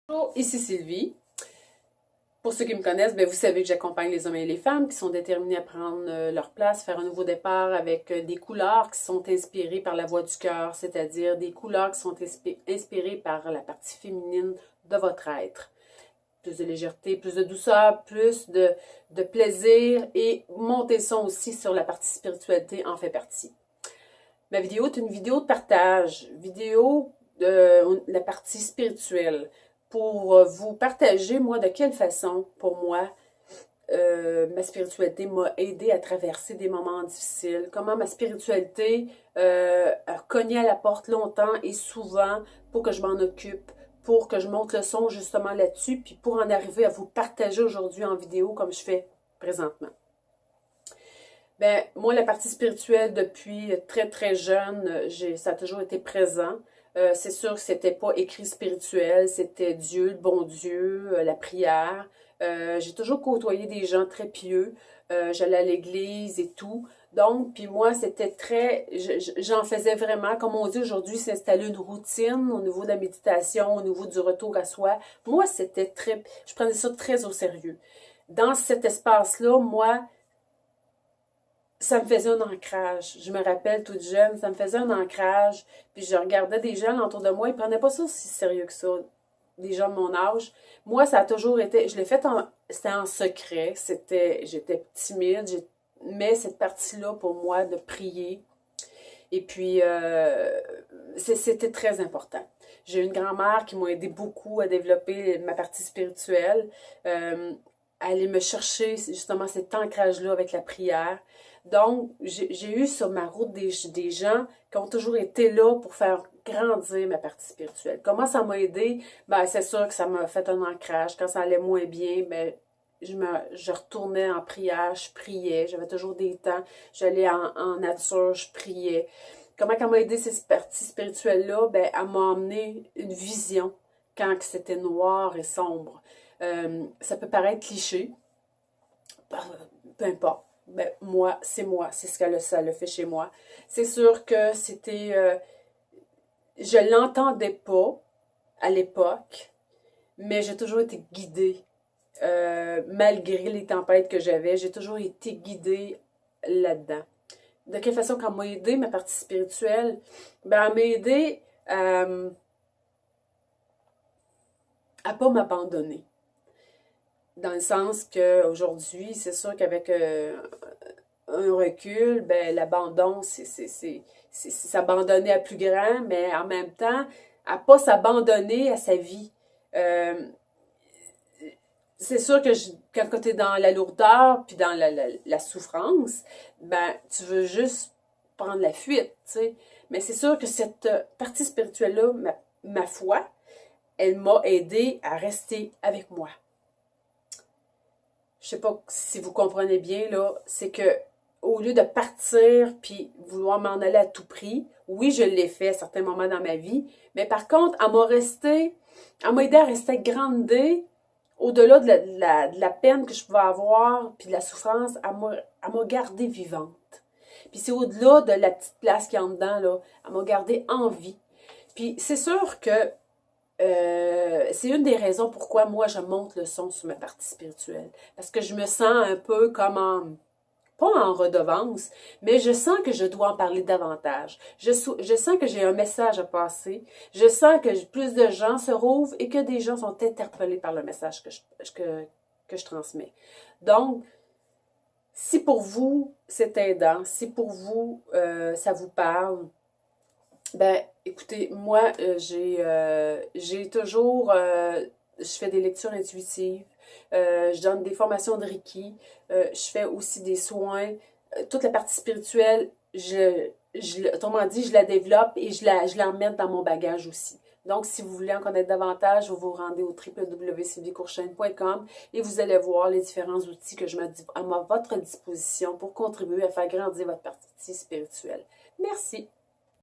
Bonjour, ici Sylvie. Pour ceux qui me connaissent, vous savez que j'accompagne les hommes et les femmes qui sont déterminés à prendre leur place, faire un nouveau départ avec des couleurs qui sont inspirées par la voix du cœur, c'est-à-dire des couleurs qui sont inspirées par la partie féminine de votre être. Plus de légèreté, plus de douceur, plus de plaisir et monter son aussi sur la partie spiritualité en fait partie. Ma vidéo est une vidéo de partage, vidéo de la partie spirituelle, pour vous partager, moi, de quelle façon, pour moi, ma spiritualité m'a aidé à traverser des moments difficiles, comment ma spiritualité a cogné à la porte longtemps et souvent pour que je m'en occupe, pour que je monte le son justement là-dessus, puis pour en arriver à vous partager aujourd'hui en vidéo comme je fais présentement. Moi, la partie spirituelle, depuis très, très jeune, ça a toujours été présent. C'est sûr que c'était pas écrit spirituel, c'était Dieu, le bon Dieu, la prière. J'ai toujours côtoyé des gens très pieux. J'allais à l'église et tout. Donc, puis moi, c'était très... J'en faisais vraiment, comme on dit aujourd'hui, s'installer une routine au niveau de la méditation, au niveau du retour à soi. Moi, c'était très... Je prenais ça très au sérieux. Dans cet espace-là, moi, ça me faisait un ancrage. Je me rappelle toute jeune, ça me faisait un ancrage. Puis je regardais des gens autour de moi, ils prenaient pas ça aussi sérieux que ça. Des gens de mon âge. Moi, ça a toujours été, je l'ai fait c'était en secret. J'étais timide, mais cette partie-là pour moi de prier. Et puis, c'était très important. J'ai une grand-mère qui m'a aidé beaucoup à développer ma partie spirituelle, à aller me chercher justement cet ancrage-là avec la prière. Donc, j'ai eu sur ma route des gens qui ont toujours été là pour faire grandir ma partie spirituelle. Comment ça m'a aidé? C'est sûr que ça m'a fait un ancrage. Quand ça allait moins bien, je retournais en prière, je priais. J'avais toujours des temps. J'allais en nature, je priais. Comment elle m'a aidé cette partie spirituelle-là? Elle m'a emmené une vision quand c'était noir et sombre. Ça peut paraître cliché, peu importe. Moi, c'est ce que ça le fait chez moi. C'est sûr que je l'entendais pas à l'époque, mais j'ai toujours été guidée. Malgré les tempêtes que j'avais, j'ai toujours été guidée là-dedans. De quelle façon qu'elle m'a aidé, ma partie spirituelle? Elle m'a aidé à pas m'abandonner. Dans le sens qu'aujourd'hui, c'est sûr qu'avec un recul, l'abandon, c'est s'abandonner à plus grand, mais en même temps, à pas s'abandonner à sa vie. C'est sûr que quand tu es dans la lourdeur puis dans la souffrance, tu veux juste prendre la fuite, tu sais. Mais c'est sûr que cette partie spirituelle-là, ma foi, elle m'a aidé à rester avec moi. Je sais pas si vous comprenez bien, là, c'est que au lieu de partir puis vouloir m'en aller à tout prix, oui, je l'ai fait à certains moments dans ma vie, mais par contre, elle m'a aidé à rester groundée au-delà de la peine que je pouvais avoir, puis de la souffrance, elle m'a gardée vivante. Puis c'est au-delà de la petite place qu'il y a en dedans, là, elle m'a gardée en vie. Puis c'est sûr que c'est une des raisons pourquoi moi je monte le son sur ma partie spirituelle. Parce que je me sens un peu comme pas en redevance, mais je sens que je dois en parler davantage. Je sens que j'ai un message à passer. Je sens que plus de gens se rouvrent et que des gens sont interpellés par le message que je transmets. Donc, si pour vous c'est aidant, si pour vous ça vous parle, écoutez, moi j'ai toujours, je fais des lectures intuitives. Je donne des formations de Reiki. Je fais aussi des soins. Toute la partie spirituelle, autrement dit, je la développe et je la remets dans mon bagage aussi. Donc, si vous voulez en connaître davantage, vous vous rendez au www.sylviecourchaine.com et vous allez voir les différents outils que je mets à votre disposition pour contribuer à faire grandir votre partie spirituelle. Merci.